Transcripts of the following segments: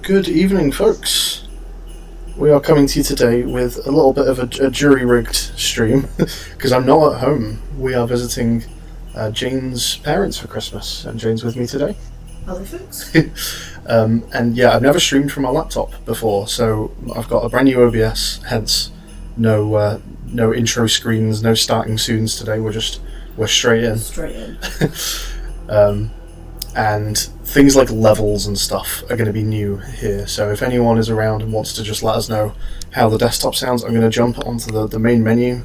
Good evening, folks. We are coming to you today with a little bit of a jury-rigged stream, because I'm not at home. We are visiting Jane's parents for Christmas, and Jane's with me today. Hello, folks. And yeah, I've never streamed from my laptop before, so I've got a brand new OBS, hence no intro screens, no starting soons today. We're straight in. Straight in. And things like levels and stuff are going to be new here. So if anyone is around and wants to just let us know how the desktop sounds, I'm going to jump onto the main menu,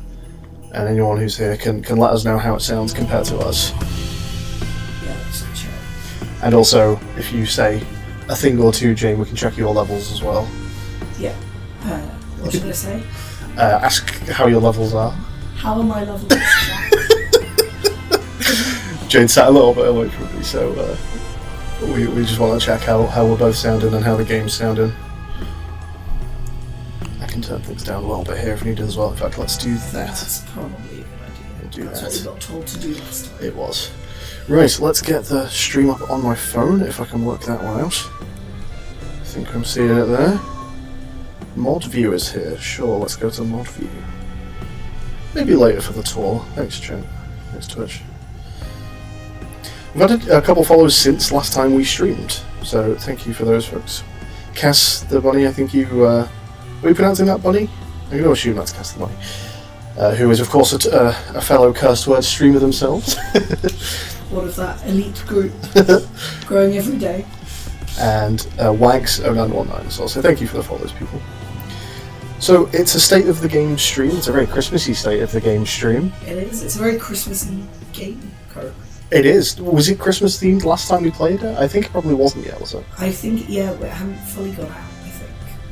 and anyone who's here can let us know how it sounds compared to us. Yeah, let's check. And also, if you say a thing or two, Jane, we can check your levels as well. Yeah. What should I say? Ask how your levels are. How are my levels? Jane sat a little bit away from me, so we just want to check how we're both sounding and how the game's sounding. I can turn things down a little bit here if needed as well. In fact, let's do that. That's probably a good idea. We'll do That's that. what we got told to do last time. It was. Right, let's get the stream up on my phone, if I can work that one out. I think I'm seeing it there. Mod view is here. Sure, let's go to mod view. Maybe later for the tour. Thanks, Jen. Thanks, Twitch. We've had a couple followers since last time we streamed, so thank you for those folks. Cass the Bunny, I think you... were you pronouncing that, Bunny? I'm going to assume that's Cass the Bunny. Who is, of course, a fellow cursed word streamer themselves. One of that elite group growing every day. And Wags0919 as well, so thank you for the follows, people. So, it's a State of the Game stream. It's a very Christmassy State of the Game stream. It is. It's a very Christmassy game currently. It is. Was it Christmas themed last time we played it? I think it probably wasn't yet, was it? I think, yeah, but it hadn't fully got out, I think.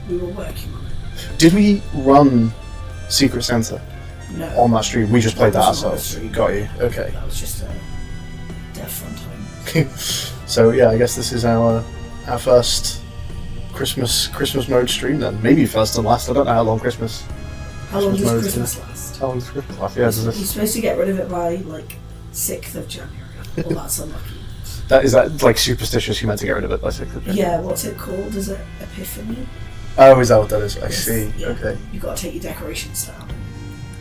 We were working on it. Did we run Secret Santa No. on that stream? We just played that wasn't on the ourselves. stream. Got you. Okay. That was just a deaf fun time. So yeah, I guess this is our first Christmas mode stream then. Maybe first and last. I don't know how long Christmas. How long does mode Christmas is. last? How long does Christmas last? Yeah, does You're this? supposed to get rid of it by, 6th of January. Well, that's unlucky. Is that like superstitious? You meant to get rid of it by 6th of January? Yeah, what's it called? Is it Epiphany? Oh, is that what that is? I Yes, see. yeah. Okay. You've got to take your decorations down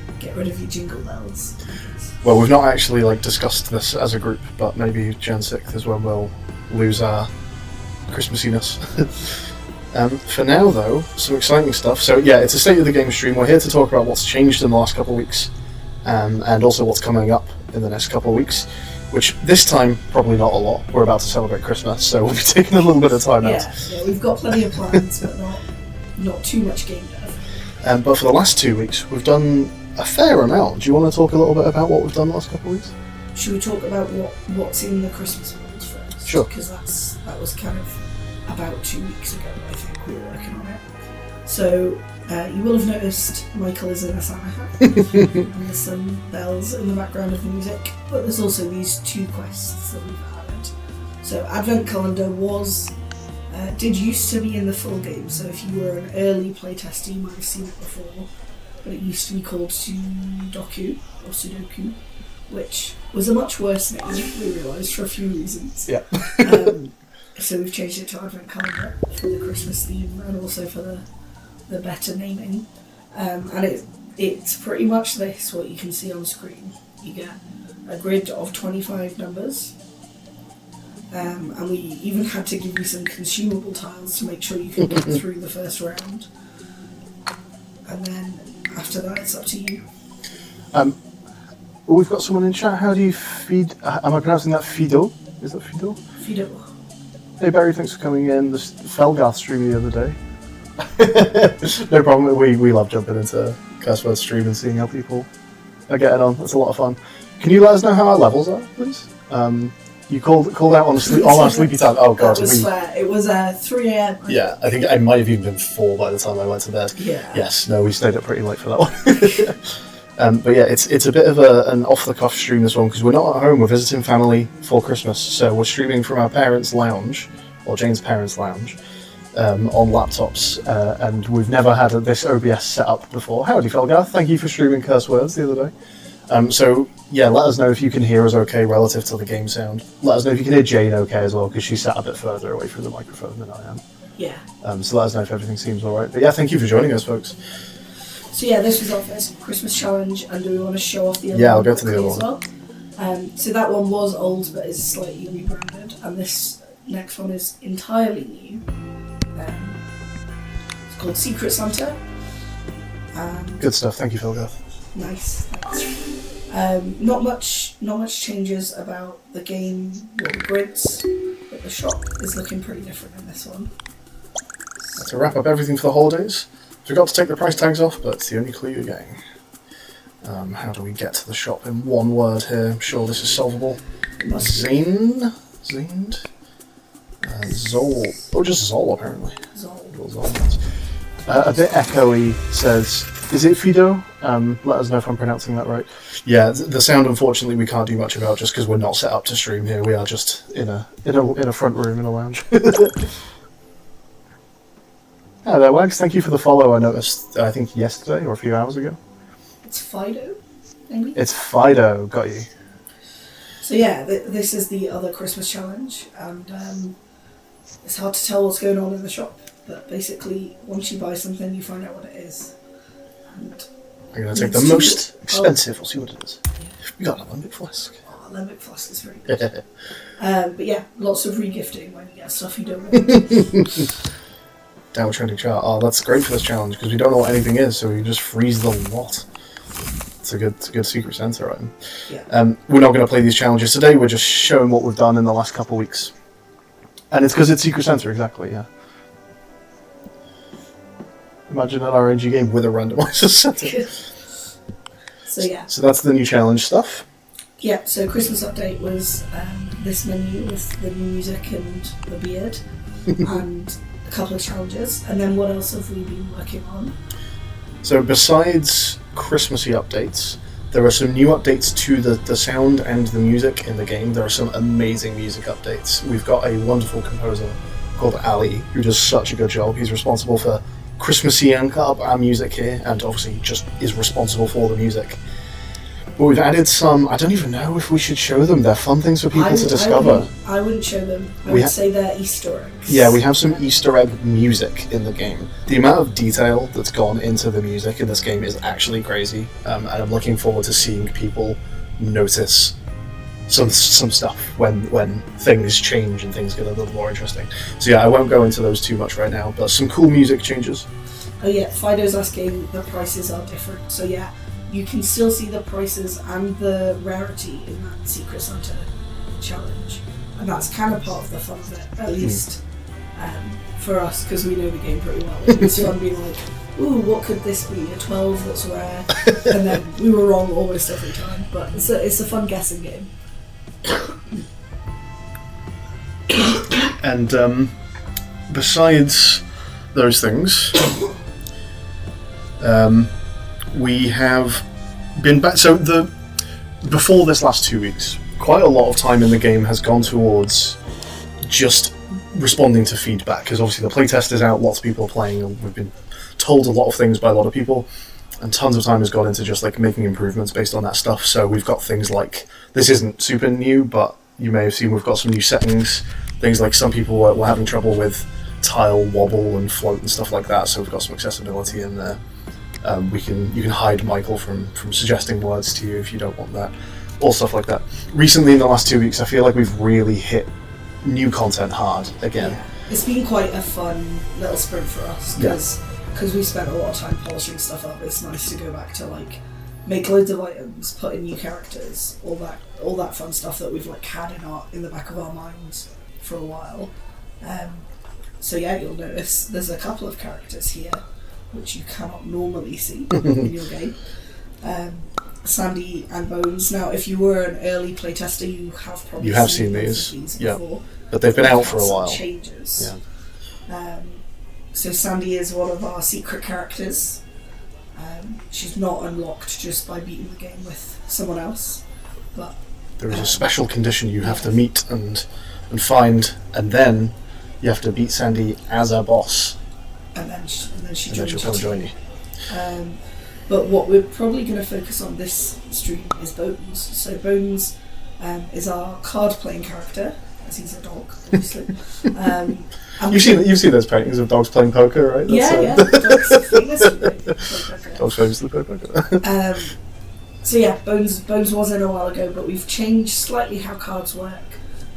and get rid of your jingle bells. Well, we've not actually discussed this as a group, but maybe Jan 6th is when we'll lose our Christmassiness. For now, though, some exciting stuff. So yeah, it's a State of the Game stream. We're here to talk about what's changed in the last couple of weeks, and also what's coming up in the next couple of weeks. Which this time probably not a lot. We're about to celebrate Christmas, so we'll be taking a little bit of time out. Yeah, we've got plenty of plans, but not too much game dev. But for the last 2 weeks, we've done a fair amount. Do you want to talk a little bit about what we've done the last couple of weeks? Should we talk about what's in the Christmas world first? Sure. Because that was kind of about 2 weeks ago, I think, we were working on it. So, you will have noticed Michael is in a Santa hat, and there's some bells in the background of the music, but there's also these 2 quests that we've added. So, Advent Calendar did used to be in the full game, so if you were an early playtester you might have seen it before, but it used to be called Sudoku, or Sudoku, which was a much worse name, we realised, for a few reasons. Yeah. So we've changed it to Advent Calendar for the Christmas theme and also for the better naming. And it's pretty much this, what you can see on screen. You get a grid of 25 numbers, and we even had to give you some consumable tiles to make sure you can get through the first round. And then after that, it's up to you. Well, we've got someone in chat. How do you feed... Am I pronouncing that Fido? Is that Fido? Fido. Hey Barry, thanks for coming in. The Felgarth stream the other day. No problem. We love jumping into Curseword stream and seeing how people are getting on. It's a lot of fun. Can you let us know how our levels are, please? You called out on our sleepy time. Oh god, That was fair. It was 3 a.m. Yeah, I think I might have even been 4 by the time I went to bed. Yeah. Yes, no, we stayed up pretty late for that one. But yeah, it's a bit of an off-the-cuff stream, this one, because we're not at home, we're visiting family for Christmas, so we're streaming from our parents' lounge, or Jane's parents' lounge, on laptops, and we've never had this OBS set up before. Howdy, Felgarth, thank you for streaming Curse Words the other day. So, yeah, let us know if you can hear us okay relative to the game sound. Let us know if you can hear Jane okay as well, because she's sat a bit further away from the microphone than I am. Yeah. So let us know if everything seems alright. But yeah, thank you for joining us, folks. So yeah, this was our first Christmas challenge, and do we want to show off the other one? Yeah, I'll go to the other as well? So that one was old, but is slightly rebranded, and this next one is entirely new. It's called Secret Santa. Good stuff. Thank you, Philgath. Nice. Thanks. Not much changes about the game or the grids, but the shop is looking pretty different in this one. To wrap up everything for the holidays, forgot to take the price tags off, but it's the only clue you're getting. How do we get to the shop in one word here? I'm sure this is solvable. Zine? Zined? Zol. Oh, just Zol, apparently. Zol. A bit echoey says, is it Fido? Let us know if I'm pronouncing that right. Yeah, the sound, unfortunately, we can't do much about just because we're not set up to stream here. We are just in a front room in a lounge. Hello there, Wags. Thank you for the follow. I noticed, I think, yesterday or a few hours ago. It's Fido, maybe? It's Fido. Got you. So yeah, this is the other Christmas challenge, and it's hard to tell what's going on in the shop. But basically, once you buy something, you find out what it is. And I'm going to take the most expensive. We'll see what it is. We got a lembic flask. Oh, lembic flask is very good. But yeah, lots of regifting when you get stuff you don't want. Downward trending chart. Oh, that's great for this challenge because we don't know what anything is, so we can just freeze the lot. It's a good Secret Santa item. Yeah. We're not going to play these challenges today. We're just showing what we've done in the last couple of weeks, and it's because it's Secret Santa, exactly. Yeah. Imagine an RNG game with a randomizer setting. So yeah. So that's the new challenge stuff. Yeah. So Christmas update was this menu with the new music and the beard, and a couple of challenges. And then what else have we been working on? So besides Christmassy updates, there are some new updates to the sound and the music in the game. There are some amazing music updates. We've got a wonderful composer called Ali who does such a good job. He's responsible for Christmassy and our music here, and obviously just is responsible for the music. But we've added some, I don't even know if we should show them. They're fun things for people to discover. I wouldn't show them. I would say they're Easter eggs. Yeah, we have some Easter egg music in the game. The amount of detail that's gone into the music in this game is actually crazy, and I'm looking forward to seeing people notice some stuff when things change and things get a little more interesting. So yeah, I won't go into those too much right now, but some cool music changes. Oh yeah, Fido's asking the prices are different. So yeah, you can still see the prices and the rarity in that Secret Santa challenge, and that's kind of part of the fun of it, at least for us, because we know the game pretty well. It's fun being like, ooh, what could this be? A 12 that's rare, and then we were wrong almost every time. But it's a fun guessing game. And besides those things, we have been back. So before this last 2 weeks, quite a lot of time in the game has gone towards just responding to feedback, because obviously the playtest is out, lots of people are playing, and we've been told a lot of things by a lot of people, and tons of time has gone into just like making improvements based on that stuff. So we've got things like, this isn't super new, but you may have seen we've got some new settings, things like some people were having trouble with tile wobble and float and stuff like that, so we've got some accessibility in there. You can hide Michael from suggesting words to you if you don't want that, all stuff like that. Recently, in the last 2 weeks, I feel like we've really hit new content hard again. Yeah. It's been quite a fun little sprint for us, because we spent a lot of time polishing stuff up. It's nice to go back to like make loads of items, put in new characters, all that fun stuff that we've like had in the back of our minds for a while. So yeah, you'll notice there's a couple of characters here which you cannot normally see in your game. Sandy and Bones. Now, if you were an early playtester, you have probably seen these before. But they've been out for a while. Changes. Yeah. So Sandy is one of our secret characters. She's not unlocked just by beating the game with someone else, but there is a special condition you have to meet and find, and then you have to beat Sandy as a boss. And then she'll come and join you. But what we're probably going to focus on this stream is Bones. So Bones is our card-playing character. as he's a dog, obviously. And You've seen those paintings of dogs playing poker, right? yeah. Dogs are famous for playing poker. Dogs famously play poker. So yeah, Bones was in a while ago, but we've changed slightly how cards work,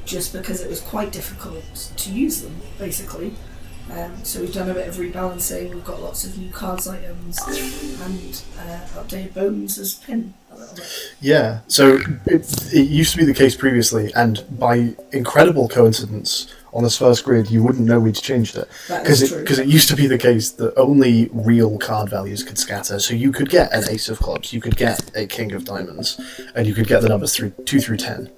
just because it was quite difficult to use them, basically. So we've done a bit of rebalancing. We've got lots of new cards items, and updated Bones as pin a little bit. Yeah, so it used to be the case previously, and by incredible coincidence, on this first grid, you wouldn't know we'd changed it. Because it used to be the case that only real card values could scatter. So you could get an ace of clubs, you could get a king of diamonds, and you could get the numbers 2 through 10.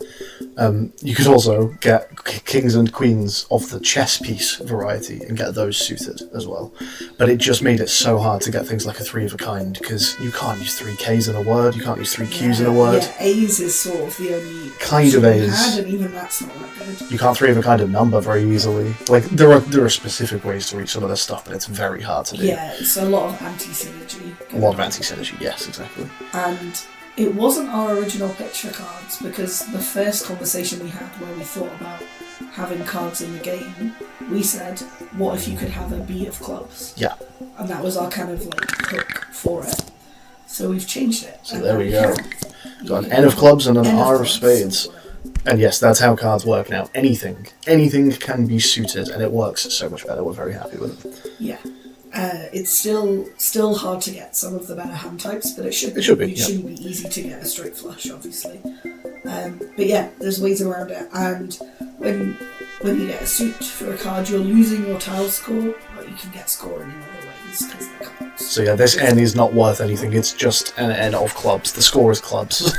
You could also get kings and queens of the chess piece variety and get those suited as well. But it just made it so hard to get things like a 3 of a kind, because you can't use 3 Ks in a word, you can't use 3 Qs in a word. Yeah, A's is sort of the only kind of A's. And even that's not that good. You can't 3 of a kind of number very easily. Like there are specific ways to reach some of this stuff, but it's very hard to do. Yeah, it's a lot of anti-synergy. A lot of anti-synergy, yes, exactly. And it wasn't our original pitch for cards, because the first conversation we had where we thought about having cards in the game, we said, what if you could have a B of clubs? Yeah. And that was our kind of like hook for it. So we've changed it. So there we go. Got an N of clubs and an R of spades. And yes, that's how cards work now. Anything can be suited, and it works so much better. We're very happy with it. Yeah. It's still hard to get some of the better hand types, but it should be. It shouldn't be easy to get a straight flush, obviously. But yeah, there's ways around it. And when you get a suit for a card, you're losing your tile score, but you can get scoring in other ways because they're cards. So yeah, this N is not worth anything. It's just an N of clubs. The score is clubs.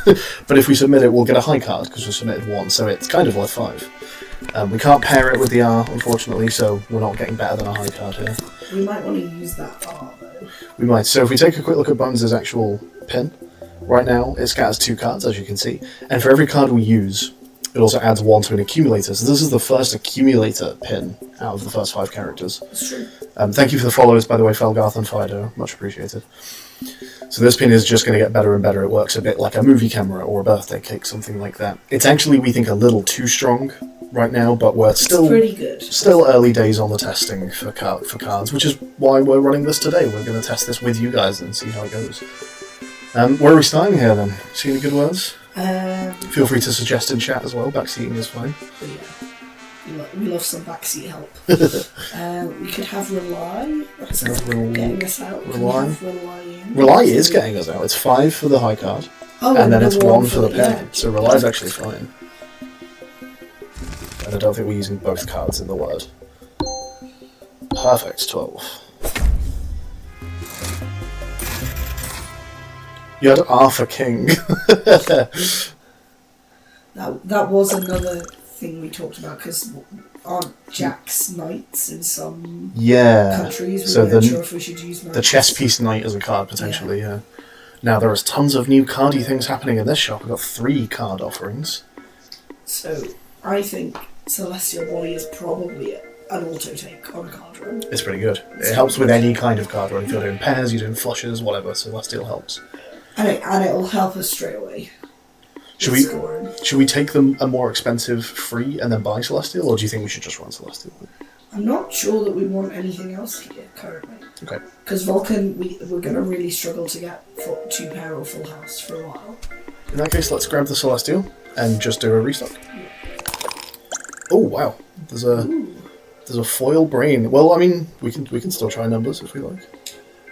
But if we submit it, we'll get a high card because we submitted 1, so it's kind of worth 5. We can't pair it with the R, unfortunately, so we're not getting better than a high card here. We might want to use that R, though. We might. So if we take a quick look at Bones' actual pin, right now it scatters 2 cards, as you can see. And for every card we use, it also adds 1 to an accumulator. So this is the first accumulator pin out of the first 5 characters. That's true. Thank you for the follows, by the way, Felgarth and Fido. Much appreciated. So this pin is just going to get better and better. It works a bit like a movie camera or a birthday cake, something like that. It's actually, we think, a little too strong right now, but we're still pretty good. Still early days on the testing for cards, which is why we're running this today. We're going to test this with you guys and see how it goes. Where are we starting here then? See any good words? Feel free to suggest in chat as well. Backseating is fine. Yeah. We love some backseat help. We could have Rely. That's getting us out. Rely. Rely is getting us out. It's 5 for the high card. And then it's 1 for the pin. Yeah. So Rely is actually fine. And I don't think we're using both cards in the word. Perfect, 12. You had R for king. that was another thing we talked about, because aren't jacks knights in some countries? We're not sure if we should use knights. The chess piece knight as a card, potentially, yeah. Now, there is tons of new cardy things happening in this shop. We've got 3 card offerings. So, I think Celestial Body is probably an auto-take on a card run. It's pretty good. It helps with any kind of card run. If you're doing pairs, you're doing flushes, whatever, Celestial helps. And it'll help us straight away. Should we take them a more expensive free and then buy Celestial, or do you think we should just run Celestial? I'm not sure that we want anything else here currently. Okay. Because Vulcan, we're going to really struggle to get 2 pair or full house for a while. In that case, let's grab the Celestial and just do a restock. Yeah. Oh wow, there's a foil brain. Well, I mean, we can still try numbers if we like.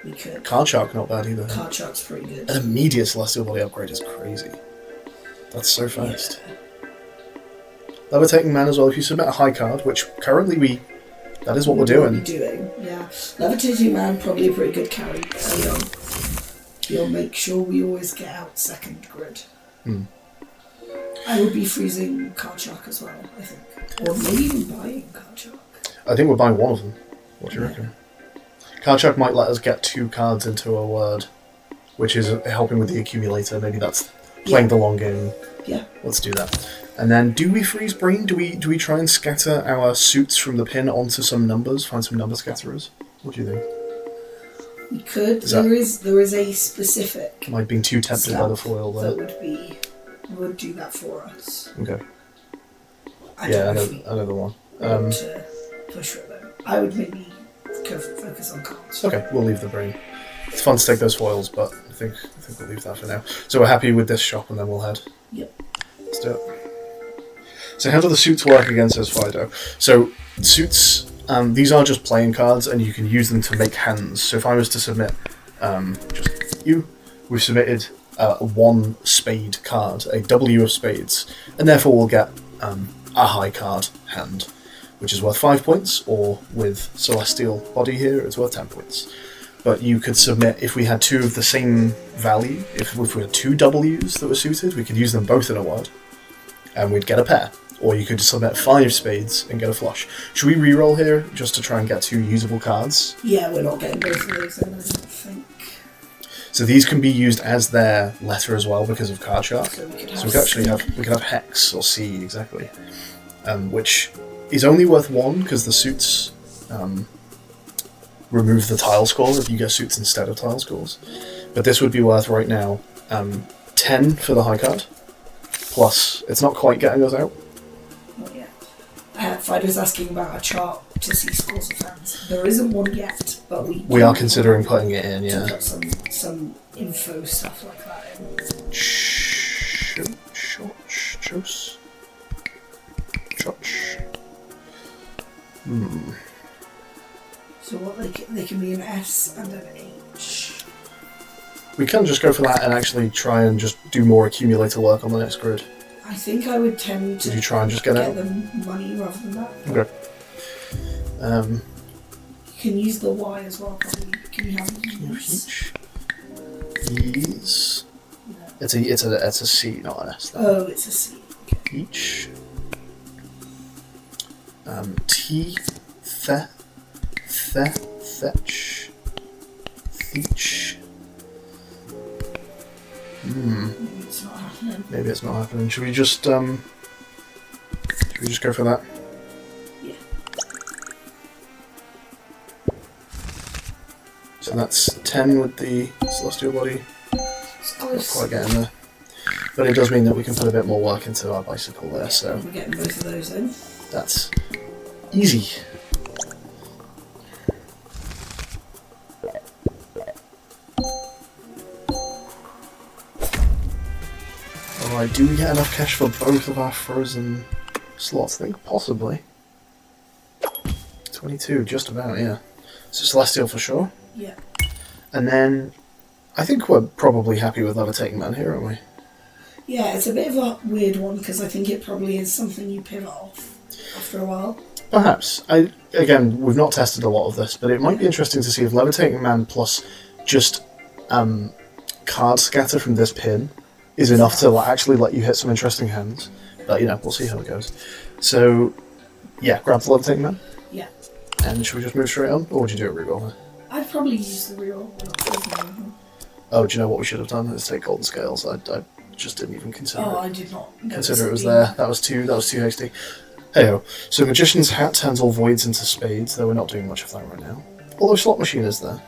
We could. Card Shark, not bad either. Card Shark's pretty good. An immediate Celestial Body upgrade is crazy. That's so fast. Yeah. Levitating Man as well. If you submit a high card, which currently that is what we're doing. Yeah. Levitating Man, probably a pretty good carry. He'll make sure we always get out second grid. I would be freezing Card Shark as well, I think. Or maybe even buying Card Shark. I think we're buying one of them. What do you reckon? Card Shark might let us get 2 cards into a word, which is helping with the accumulator. Maybe that's playing the long game. Yeah. Let's do that. And then, do we freeze brain? Do we try and scatter our suits from the pin onto some numbers? Find some number scatterers? What do you think? We could. There is a specific. Am I being too tempted by the foil there? That would do that for us. Okay. I don't know if we another one. want to push for it though. I would maybe focus on cards. Okay, we'll leave the brain. It's fun to take those foils, but I think we'll leave that for now. So we're happy with this shop, and then we'll head. Yep. Let's do it. So how do the suits work again, says Fido? So suits, these are just playing cards, and you can use them to make hands. So if I was to submit, we've submitted one spade card, a W of spades, and therefore we'll get a high card hand, which is worth 5 points, or with Celestial Body here, it's worth 10 points. But you could submit, if we had two of the same value, if we had two Ws that were suited, we could use them both in a word, and we'd get a pair. Or you could submit 5 spades and get a flush. Should we re-roll here, just to try and get 2 usable cards? Yeah, we're not getting both of those then, I don't think. So these can be used as their letter as well, because of card shark. So we could actually have Hex, or C, exactly. Which is only worth 1, because the suits... remove the tile score if you get suits instead of tile scores. But this would be worth right now 10 for the high card, plus it's not quite getting us out. Not yet. Fido's asking about a chart to see scores of hands. There isn't one yet, but we are considering putting it in, yeah. To put some info stuff like that in. So what they can be an S and an H. We can just go for that and actually try and just do more accumulator work on the next grid. I think I would tend to you try and just get out? them money rather than that. Okay. You can use the Y as well, probably. Can you have each? Ease. No. It's a C, not an S. Though. Oh, it's a C. Okay. Each. T. Fetch. Theach. Maybe it's not happening. Should we just go for that? Yeah. So that's 10 with the Celestial Body. Not quite getting there. But it does mean that we can put a bit more work into our bicycle there, so... We're getting both of those in. That's easy. Alright, do we get enough cash for both of our frozen slots? I think possibly. 22, just about, yeah. So Celestial for sure. Yeah. And then, I think we're probably happy with Levitating Man here, aren't we? Yeah, it's a bit of a weird one, because I think it probably is something you pivot off after a while. Perhaps. Again, we've not tested a lot of this, but it might be interesting to see if Levitating Man plus just card scatter from this pin is enough to actually let you hit some interesting hands. But, we'll see how it goes. So, yeah, grab the Levitating Man. Yeah. And should we just move straight on? Or would you do a reroll? I'd probably use the reroll. Oh, do you know what we should have done? Let's take Golden Scales. I just didn't even consider it. I did not consider it was there. That was too hasty. Hey-ho. So Magician's Hat turns all voids into spades, though we're not doing much of that right now. Although Slot Machine is there.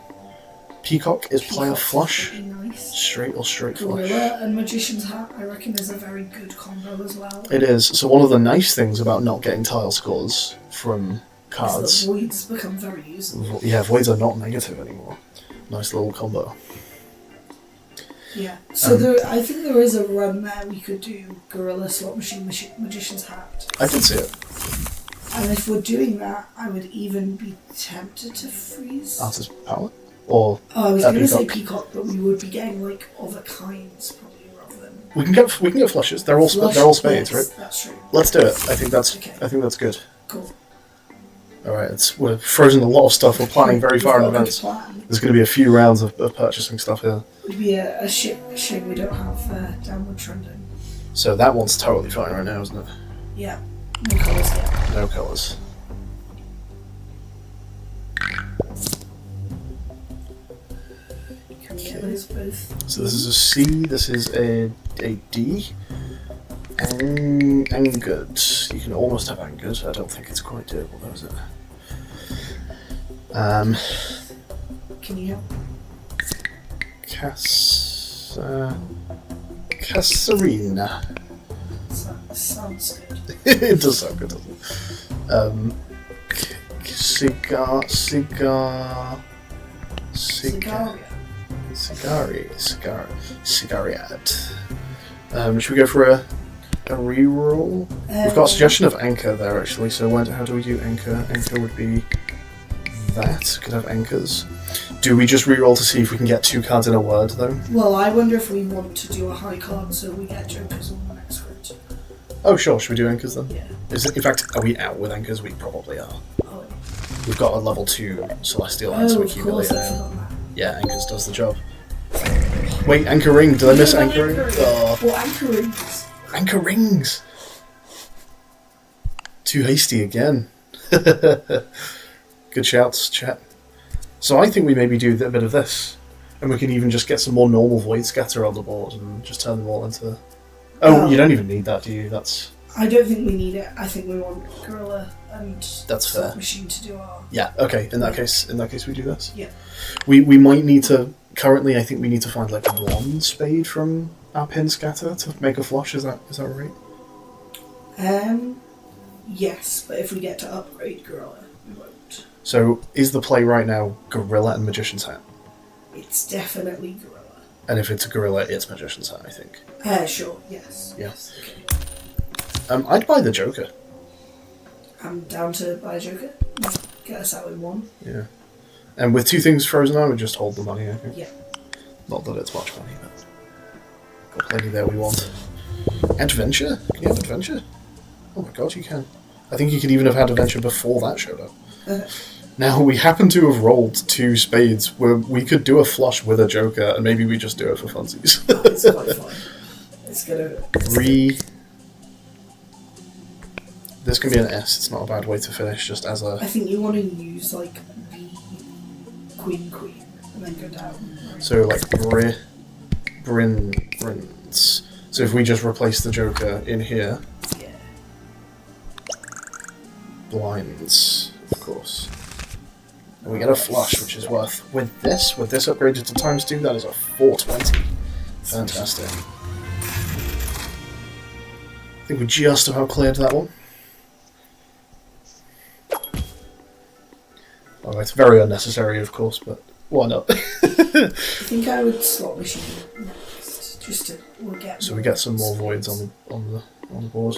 Peacock is player flush. Nice. Straight flush. Gorilla and Magician's Hat, I reckon, is a very good combo as well. It is. So one of the nice things about not getting tile scores from cards... The voids become very useful. Yeah, voids are not negative anymore. Nice little combo. Yeah. So I think there is a run there we could do Gorilla, Slot Machine, Magician's Hat. I can see it. And if we're doing that, I would even be tempted to freeze. Artist Palette? Or I was going to say Peacock, but we would be getting other kinds probably rather than. We can get flushes. They're all spades, yes, right? That's true. Let's do it. I think that's good. Cool. All right, we're frozen a lot of stuff. We're planning very far in advance. There's going to be a few rounds of purchasing stuff here. It would be a shame we don't have downward trending. So that one's totally fine right now, isn't it? Yeah. No colours yet. No colours. Get those both. So this is a C, this is a D. Angered. You can almost have angered. I don't think it's quite doable though, is it? Can you help? Cassarina. Sounds good. It does sound good, doesn't it? Cigariad. Should we go for a reroll? We've got a suggestion of anchor there actually, so how do we do anchor? Anchor would be that. Could have anchors. Do we just reroll to see if we can get 2 cards in a word though? Well, I wonder if we want to do a high card so we get jokers on the next round. Oh sure, should we do anchors then? Yeah. In fact, are we out with anchors? We probably are. Oh, We've got a level 2 celestial answer accumulator. Of course, I forgot that. Yeah, anchors does the job. Wait, anchor ring. Did I miss anchoring? Or anchor rings. Anchor rings. Too hasty again. Good shouts, chat. So I think we maybe do a bit of this, and we can even just get some more normal void scatter on the board and just turn them all into. Oh, you don't even need that, do you? I don't think we need it. I think we want Gorilla and That's fair. Machine to do our. Yeah. Okay. In that case, we do this. Yeah. We might need to. Currently, I think we need to find like 1 spade from our pin scatter to make a flush. Is that right? Yes, but if we get to upgrade Gorilla, we won't. So, is the play right now Gorilla and Magician's Hat? It's definitely Gorilla. And if it's a Gorilla, it's Magician's Hat, I think. Sure, yes. Yeah. Yes, okay. I'd buy the Joker. I'm down to buy a Joker. Get us out in 1. Yeah. And with 2 things frozen, I would just hold the money, I think. Yeah. Not that it's much money, but got plenty there we want. Adventure? Can you have Adventure? Oh my god, you can. I think you could even have had Adventure before that showed up. Now, we happen to have rolled 2 spades where we could do a flush with a Joker, and maybe we just do it for funsies. It's quite fun. It's gonna... This can be an S, it's not a bad way to finish, just as a... I think you want to use, like, the Queen, and then go down. So, like, Brins. So if we just replace the Joker in here... Yeah. Blinds, of course. And we get a flush, which is worth... With this upgraded to ×2, that is a 420. Fantastic. I think we just about cleared that one. Oh, it's very unnecessary, of course, but why not? I think I would slot machine next, just to get. So we get some more voids on the board.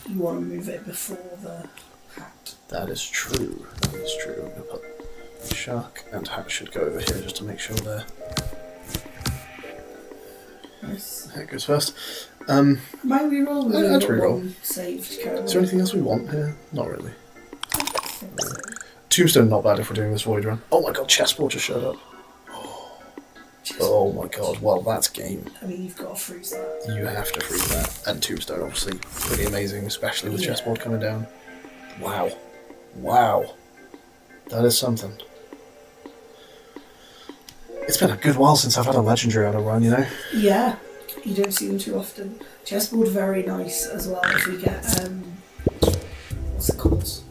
You want to move it before the hat. That is true. I'm going to put shark and hat should go over here just to make sure they're. Nice. That goes first. Might reroll? I'd reroll. Saved code. Is there anything else we want here? Not really. I think so. Tombstone not bad if we're doing this void run. Oh my god, chessboard just showed up. Oh my god, well that's game. I mean, you've got to freeze that. You have to freeze that. And Tombstone obviously pretty amazing, especially with chessboard coming down. Wow. Wow. That is something. It's been a good while since I've had a legendary on a run, you know? Yeah, you don't see them too often. Chessboard very nice as well if we get what's it called?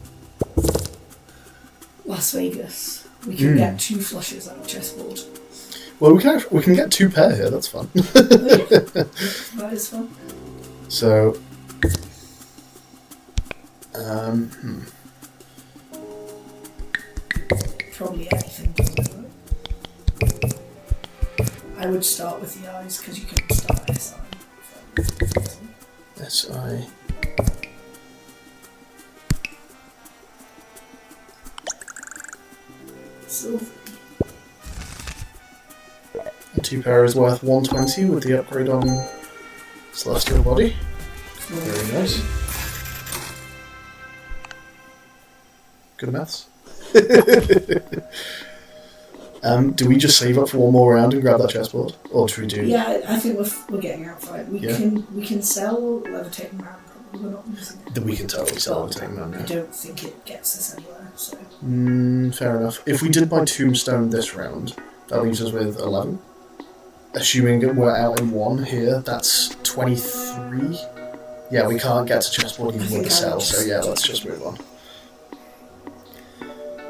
Las Vegas. We can get 2 flushes out of chessboard. Well, we can get 2 pair here. That's fun. That is fun. So, Probably anything doesn't work. I would start with the eyes because you can start SI. SI. Silver. And 2 pair is worth 120 with the upgrade on Celestial Body. Very nice. Good maths. Do we just save up for one more round and grab that chessboard, or should we do? Yeah, I think we're getting outside. We can sell Levitating Man. Probably we're not using it. We can totally sell Levitating Man. I don't think it gets us anywhere. So. Fair enough. If we did buy Tombstone this round, that leaves us with 11. Assuming we're out in 1 here, that's 23. Yeah, we can't get to chessboard even with the sell, so yeah, let's just move on.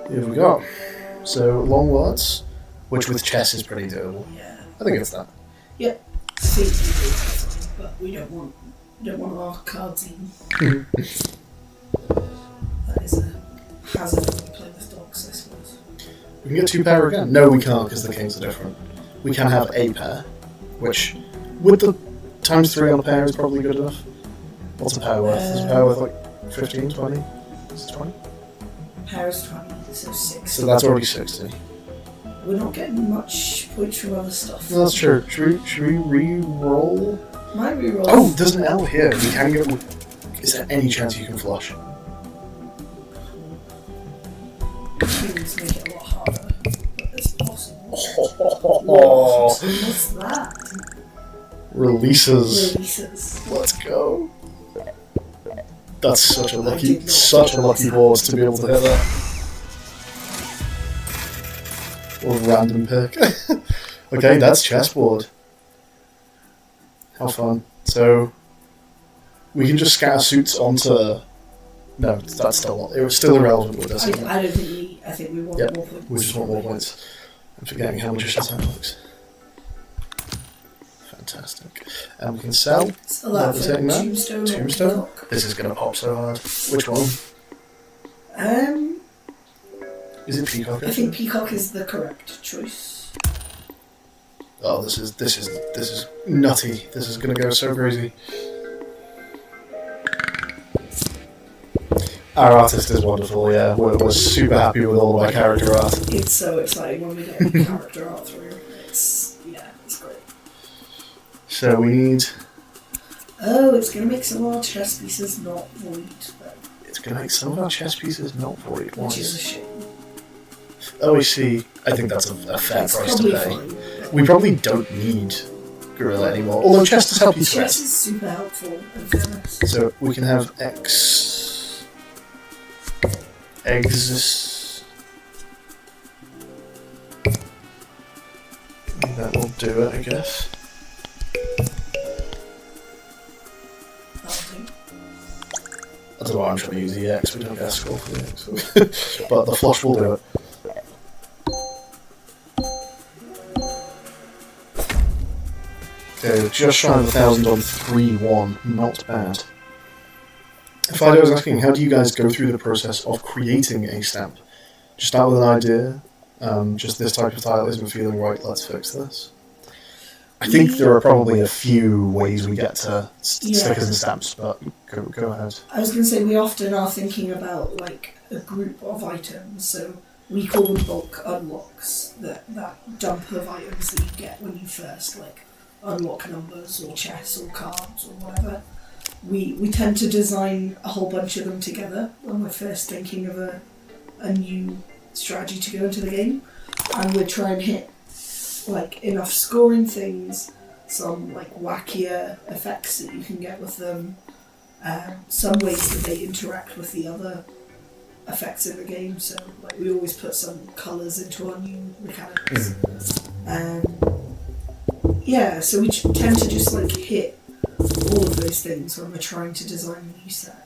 Here we go. So, long words, which with chess is pretty doable. Yeah. I think it's that. Yep. But we don't want don't want our cards eaten. That is a hazard when we play with dogs, I suppose. We can get 2 pair again. No, we can't because the kings are different. We can have a pair, which with the ×3 on a pair is probably good enough. What's a pair worth? Is a pair worth like 15, 20? Is it 20? Pair is 20, so 60. So that's already 60. We're not getting much points from other stuff. No, that's true. Should we re-roll? Might re-roll. Oh, there's an L here. We can get. Is there any chance you can flush? Things make it a lot harder, but it's possible. Oh, What's that? Releases. Let's go. That's such a lucky board to be able to hit that. Or random pick. Okay, that's chessboard. How fun. So we can just scatter suits onto. No, that's still it was still irrelevant with this. I don't think we. I think we want more points. We just want more points. I'm forgetting how magician's hand works. Fantastic. And we can sell. So that's a tombstone. Tombstone. This is gonna pop so hard. Which one? Is it Peacock? I think Peacock is the correct choice. Oh, this is nutty. This is gonna go so crazy. Our artist is wonderful. Yeah, we're super happy with all of our character art. It's so exciting when we get character art through. It's great. So we need. Oh, it's gonna make some of our chess pieces not void. It's gonna make some of our chess pieces not void. Which is a shame. Oh, I see. I think that's a fair price to pay. Fine. We probably don't need Gorilla anymore. Although chess does help you threat. Chess is super helpful, in fairness. So we can have eggs. That will do it, I guess. I don't know why I'm trying to use the X, we don't get a score for the X. But the flush will do it. Okay, just shy of 1,000 on 3-1, not bad. Fido was asking, how do you guys go through the process of creating a stamp? Just start with an idea, just this type of tile isn't feeling right, let's fix this. I think there are probably a few ways we get to stickers and stamps, but go ahead. I was going to say, we often are thinking about like a group of items, so we call them bulk unlocks, that dump of items that you get when you first like unlock numbers or chess or cards or whatever. We tend to design a whole bunch of them together when we're first thinking of a new strategy to go into the game, and we try and hit like enough scoring things, some like wackier effects that you can get with them, some ways that they interact with the other effects in the game. So like we always put some colours into our new mechanics. Yeah, so we tend to just like hit all of those things when we're trying to design a new set.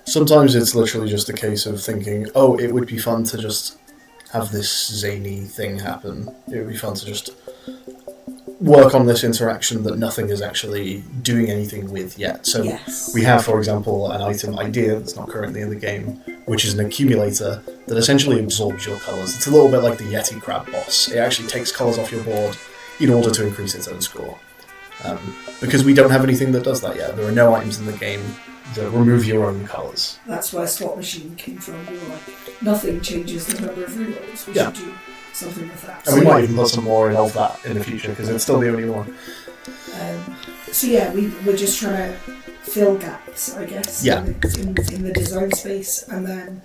Sometimes it's literally just a case of thinking, oh, it would be fun to just have this zany thing happen. It would be fun to just work on this interaction that nothing is actually doing anything with yet. So we have, for example, an item idea that's not currently in the game, which is an accumulator that essentially absorbs your colours. It's a little bit like the Yeti Crab boss. It actually takes colours off your board in order to increase its own score. Because we don't have anything that does that yet. There are no items in the game that remove your own colours. That's where Swap Machine came from. We were like, nothing changes the number of rerolls. We should do something with that. And we might even put some more in of that in the future, because it's still the only one. So yeah, we're just trying to fill gaps, I guess, in the design space. And then,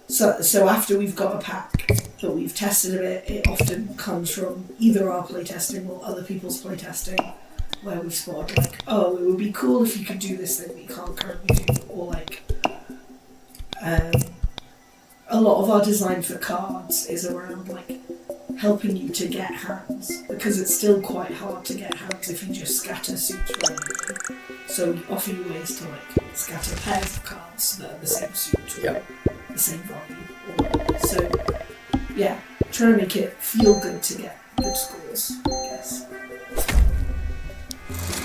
so after we've got a pack that we've tested a bit, it often comes from either our playtesting or other people's playtesting, where we've spotted like, oh, it would be cool if you could do this thing that you can't currently do, or like, a lot of our design for cards is around like helping you to get hands, because it's still quite hard to get hands if you just scatter suits randomly. So we offer you ways to like scatter pairs of cards that are the same suit or the same value. So yeah, trying to make it feel good to get good scores, I guess.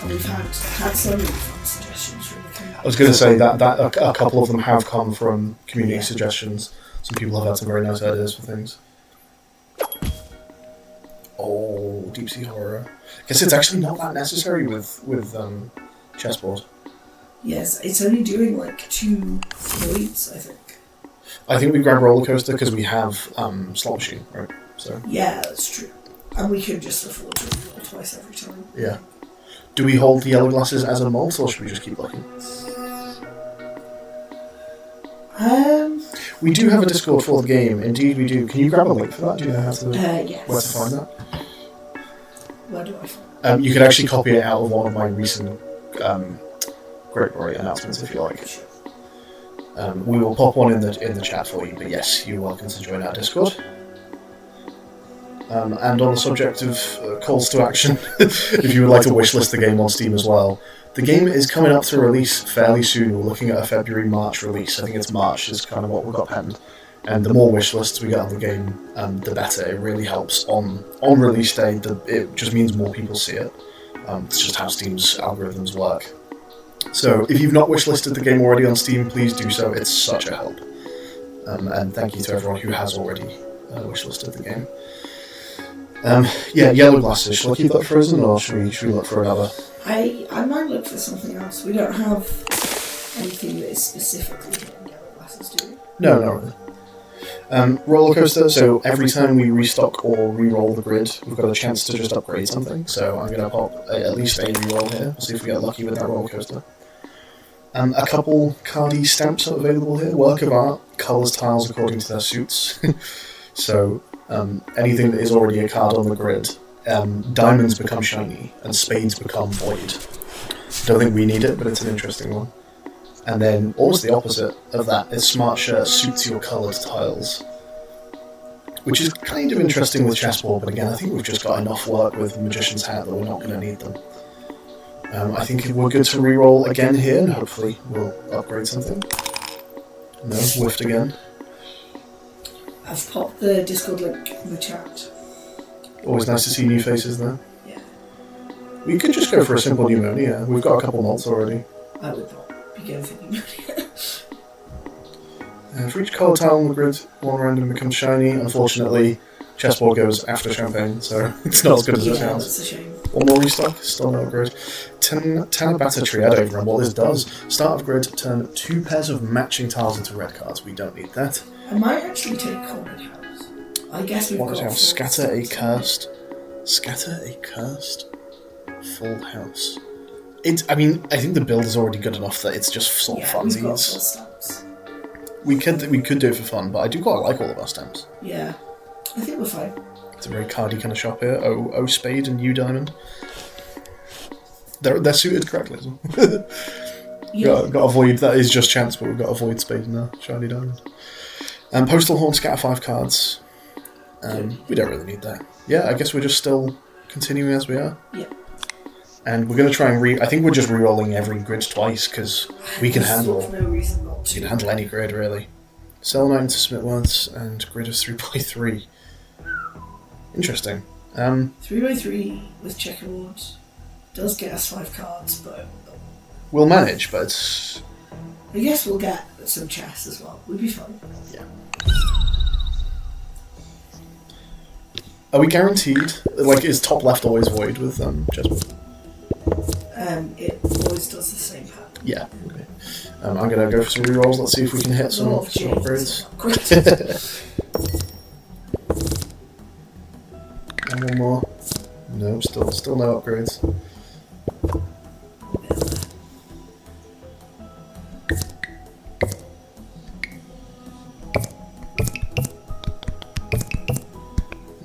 And we've had some really fun suggestions I was going to say that a couple of them have come from community suggestions. Some people have had some very nice ideas for things. Oh, deep sea horror. I guess it's actually not that necessary with chessboard. Yes, it's only doing like 2 voids, I think. I think we grab roller coaster because we have slot machine, right? So yeah, that's true. And we could just afford to roll twice every time. Yeah. Do we hold the yellow glasses as a malt, or should we just keep looking? We do have a Discord for the game. Indeed, we do. Can you grab a link for that? Do you know how to yes. where to find that? Where do I find it? You could actually copy it out of one of my recent Great Glory announcements if you like. We will pop one in the chat for you. But yes, you're welcome to join our Discord. And on the subject of calls to action, if you would like to wishlist the game on Steam as well, the game is coming up to release fairly soon. We're looking at a February-March release. I think it's March is kind of what we've got penned. And the more wishlists we get on the game, the better. It really helps on release day. It just means more people see it. It's just how Steam's algorithms work. So if you've not wishlisted the game already on Steam, please do so. It's such a help. And thank you to everyone who has already wishlisted the game. Yeah, yellow glasses. Shall I keep that frozen, or should we look for another? I might look for something else. We don't have anything that is specifically hitting yellow glasses, do we? No, not really. Roller coaster. So every time we restock or re-roll the grid, we've got a chance to just upgrade something. So I'm going to pop at least a re-roll here. We'll see if we get lucky with that roller coaster. A couple cardy stamps are available here. Work of art, colours tiles according to their suits. So anything that is already a card on the grid, diamonds become shiny and spades become void. Don't think we need it, but it's an interesting one. And then almost the opposite of that is smart shirt suits your coloured tiles, which is kind of interesting with chessboard, but again I think we've just got enough work with Magician's Hat that we're not going to need them. I think we're good to re-roll again here, and hopefully we'll upgrade something. No, whiffed again. I've popped the Discord link in the chat. Always nice to see new faces there. Yeah. We could just go for a simple pneumonia. We've got a couple malts already. I would not be going for pneumonia. For each colour tile on the grid, one random becomes shiny. Unfortunately, chessboard goes after champagne, so it's not as good as it sounds. That's a shame. One more restock, still no upgrade. Tanabata tree, I don't even remember what this does. Start of grid, turn 2 pairs of matching tiles into red cards. We don't need that. I might actually take Cornered House. I guess we've got... Scatter a cursed full house. I mean, I think the build is already good enough that it's just sort of funsies. We've got full stamps. We could do it for fun, but I do quite like all of our stamps. Yeah, I think we're fine. It's a very cardy kind of shop here. O spade and U diamond. They're suited correctly as well. Yeah. Got a void, that is just chance, but we've got a void spade and a shiny diamond. Postal horn, scatter 5 cards. We don't really need that. Yeah, I guess we're just still continuing as we are. Yeah. And we're going to try and I think we're just re-rolling every grid twice, because we can handle... There's no reason not to. We can handle any grid, really. Sell 9 to Smith once, and grid of 3x3. Interesting. 3x3 with checkerboards does get us 5 cards, but... We'll manage, but it's... I guess we'll get some chess as well. We'll be fine. Yeah. Are we guaranteed? Like, is top left always void with chessboard? It always does the same pattern. Yeah. Okay. I'm gonna go for some rerolls. Let's see if we can hit some upgrades. And one more. No, still no upgrades.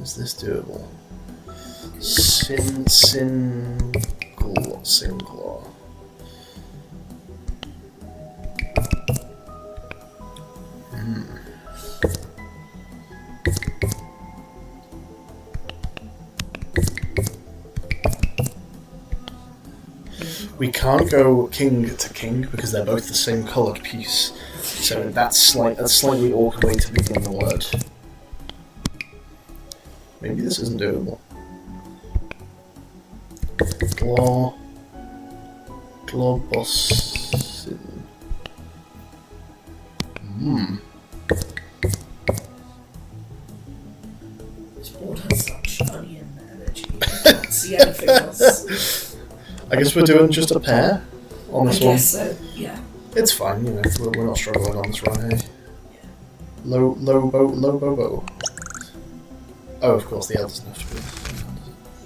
Is this doable? Singlaw. We can't go king to king because they're both the same coloured piece, so that's a slightly awkward way to begin the word. Maybe this isn't doable. Globossin. This board has such onion energy. I can't see anything else. I guess we're doing just a pair on this one. I guess so, yeah. It's fine, you know, we're not struggling on this run here. Low bow. Oh, of course, the L doesn't have to be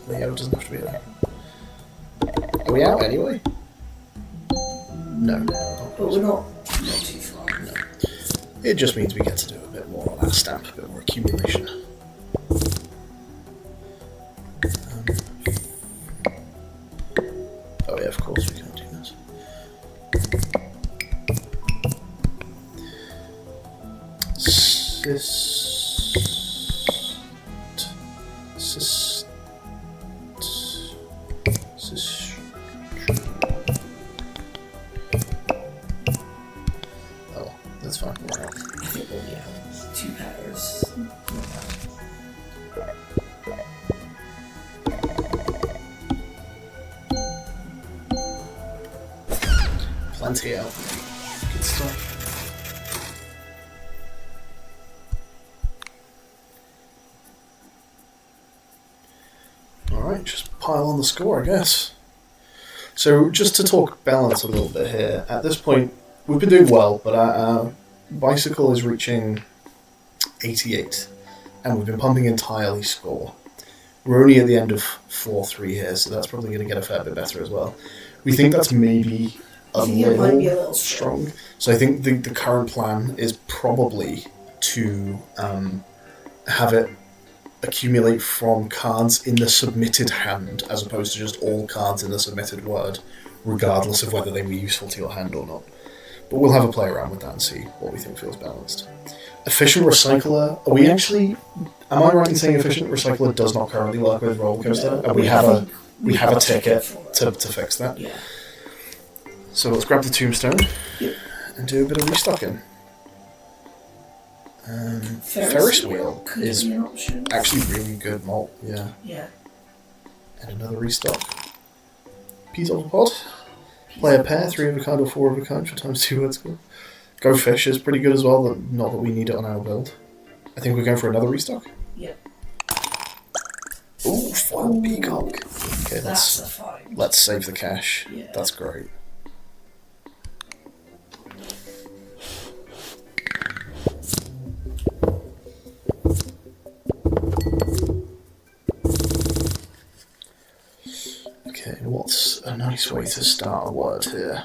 there. The O doesn't have to be there. Are we out anyway? No. But we're not too far. No. It just means we get to do a bit more on that stamp, a bit more accumulation. Oh yeah, of course we can't do this. Oh, that's fine. I think we'll be out. 2 pairs. Not bad. Plenty out. Good stuff. Alright, just pile on the score, I guess. So, just to talk balance a little bit here, at this point, we've been doing well, but our bicycle is reaching 88, and we've been pumping entirely score. We're only at the end of 4-3 here, so that's probably going to get a fair bit better as well. We think that's maybe a little strong. So I think the current plan is probably to have it accumulate from cards in the submitted hand, as opposed to just all cards in the submitted word, regardless of whether they were useful to your hand or not. But we'll have a play around with that and see what we think feels balanced. Efficient Recycler, are we actually... Am I right in saying Efficient Recycler does not currently work with Roller Coaster? And we have a ticket to fix that. Yeah. So let's grab the tombstone and do a bit of restocking. Ferris wheel is be an option. actually really good malt, yeah. Yeah. And another restock. Peas of a pod. Play a pair, 3 of a kind or 4 of a kind for times 2 word score. Go fish is pretty good as well, but not that we need it on our build. I think we're going for another restock. Yep. Ooh, foil peacock. Okay, That's a find. let's save the cash. Yeah. That's great. Okay, what's a nice way to start a word here?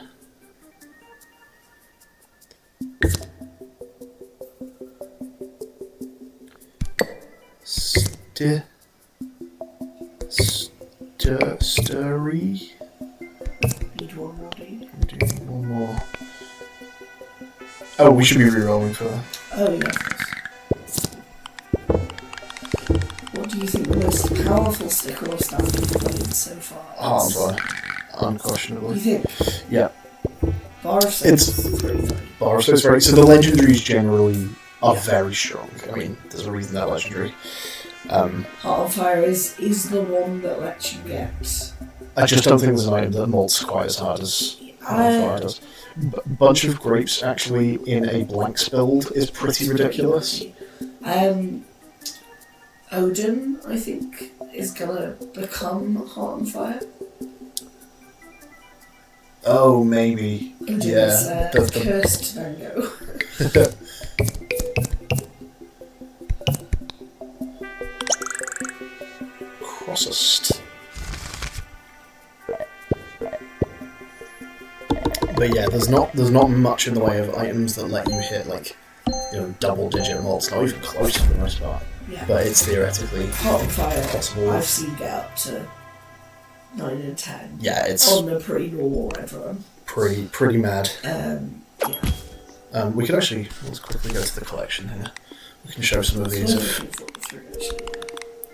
Stirry? Need one more, do you? Do you need one more? Oh, we should be rerolling for that. Oh, yeah, of course. What do you think the most powerful sticker or stamp you've played so far is? Hardware, unquestionably. You think? Yeah. Bar of Soaps is pretty good. Bar of Soaps, right? So the legendaries generally are very strong. I mean, there's a reason they're legendary. Heart of Fire is the one that lets you get... I just don't think there's an item that molts quite as hard as Heart of Fire does. Bunch of Grapes actually in a blanks build is pretty ridiculous. Odin, I think, is gonna become Heart and Fire. Oh, maybe. Odin Yeah. is cursed Mango. Crossest. But yeah, there's not much in the way of items that let you hit like, you know, double-digit molts. Not even close for the most part. Yeah. But it's theoretically Heart and Fire, possible. I've seen get up to 9 and 10. Yeah, it's on the pre-normal red run. pretty mad. Yeah. We could actually let's quickly go to the collection here. We can show some of these.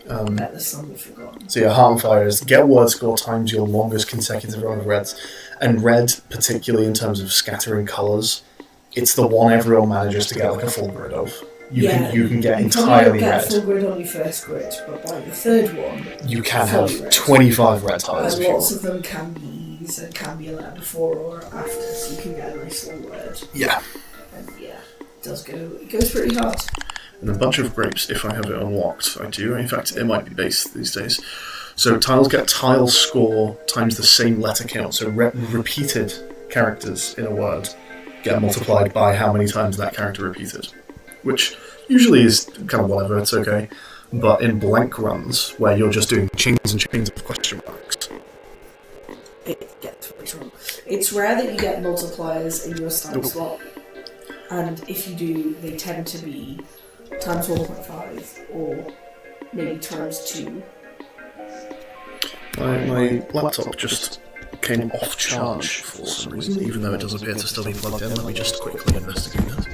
Bet there's some we've forgotten. So yeah, Heart and Fire is get word score times your longest consecutive run of reds. And red, particularly in terms of scattering colours, it's the one everyone manages to get like a full grid of. You can get entirely get red. a full grid on your first grid, but by the third one, You can fully have red. 25 red tiles And if you lots want. of them can be ease and can be allowed before or after, so you can get a nice long word. Yeah. And yeah, it goes pretty hard. and a bunch of grapes if I have it unlocked. I do. In fact, it might be based these days. So tiles get tile score times the same letter count. So repeated characters in a word get multiplied by how many times that character repeated, which usually is kind of whatever, it's okay. But in blank runs, where you're just doing chains and chains of question marks, it gets very wrong. It's rare that you get multipliers in your stamp slot, and if you do, they tend to be times 1.5 or maybe times 2. My laptop just came off charge for some reason, even though it does appear to still be plugged in. Let me just quickly investigate that.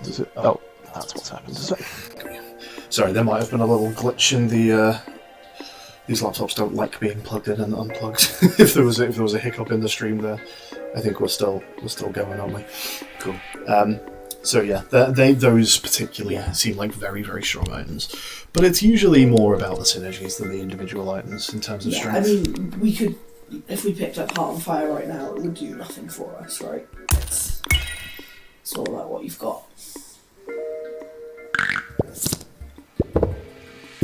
Does it? Oh, that's what's happened, is it? Sorry, there might have been a little glitch in the... these laptops don't like being plugged in and unplugged. if there was a hiccup in the stream there, I think we're still going, aren't we? Cool. So yeah, those particularly seem like very, very strong items. But it's usually more about the synergies than the individual items in terms of strength. I mean, we could, if we picked up Heart on Fire right now, it would do nothing for us, right? It's all about what you've got.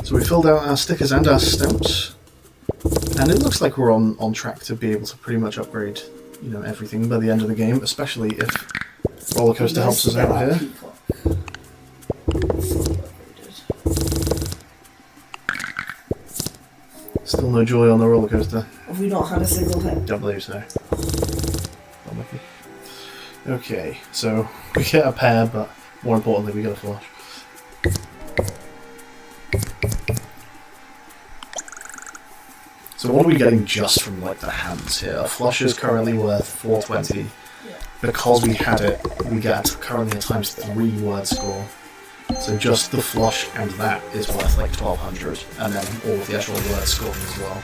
So we filled out our stickers and our stamps, and it looks like we're on track to be able to pretty much upgrade, everything by the end of the game, especially if Roller Coaster helps us out here. Still no joy on the roller coaster. Have we not had a single hit? Don't believe so. Okay, so we get a pair, but more importantly, we get a flush. So what are we getting just from the hands here? A flush is currently worth 420. Because we had it, we get currently a ×3 word score. So just the flush and that is worth 1200, and then all of the actual word scoring as well. I